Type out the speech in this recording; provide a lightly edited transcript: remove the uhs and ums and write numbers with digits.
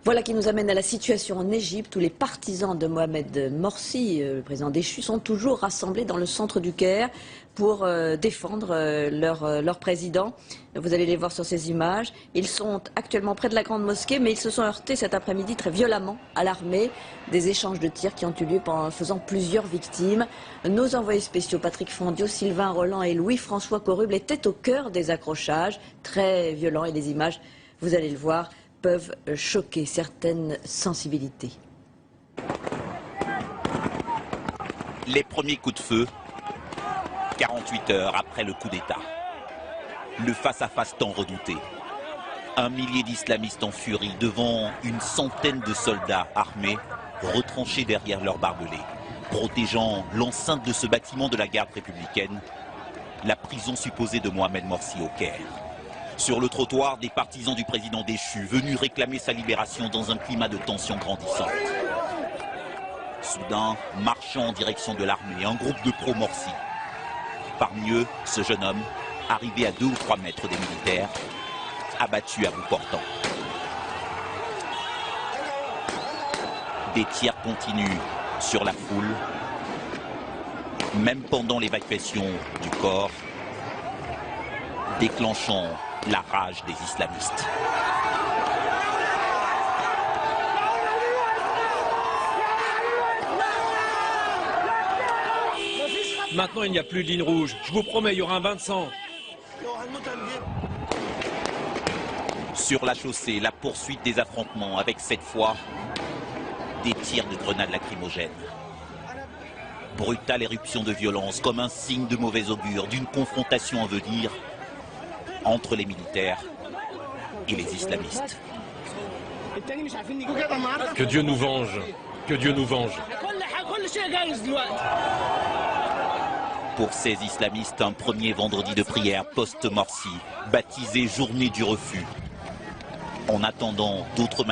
Voilà qui nous amène à la situation en Égypte où les partisans de Mohamed Morsi, le président déchu, sont toujours rassemblés dans le centre du Caire pour défendre leur président. Vous allez les voir sur ces images. Ils sont actuellement près de la grande mosquée, mais ils se sont heurtés cet après-midi très violemment à l'armée. Des échanges de tirs qui ont eu lieu faisant plusieurs victimes. Nos envoyés spéciaux Patrick Fondio, Sylvain Roland et Louis-François Coruble étaient au cœur des accrochages, très violents, et les images, vous allez le voir, peuvent choquer certaines sensibilités. Les premiers coups de feu, 48 heures après le coup d'État. Le face-à-face tant redouté. Un millier d'islamistes en furie devant une centaine de soldats armés retranchés derrière leurs barbelés, protégeant l'enceinte de ce bâtiment de la garde républicaine, la prison supposée de Mohamed Morsi au Caire. Sur le trottoir, des partisans du président déchu, venus réclamer sa libération dans un climat de tension grandissante. Soudain, marchant en direction de l'armée, un groupe de pro-Morsi. Parmi eux, ce jeune homme, arrivé à 2 ou 3 mètres des militaires, abattu à bout portant. Des tirs continuent sur la foule, même pendant l'évacuation du corps, déclenchant la rage des islamistes. Maintenant, il n'y a plus de ligne rouge. Je vous promets, il y aura un bain de sang. Sur la chaussée, la poursuite des affrontements avec cette fois des tirs de grenades lacrymogènes. Brutale éruption de violence comme un signe de mauvais augure d'une confrontation à venir entre les militaires et les islamistes. Que Dieu nous venge. Que Dieu nous venge. Pour ces islamistes, un premier vendredi de prière post-Morsi, baptisé Journée du refus. En attendant d'autres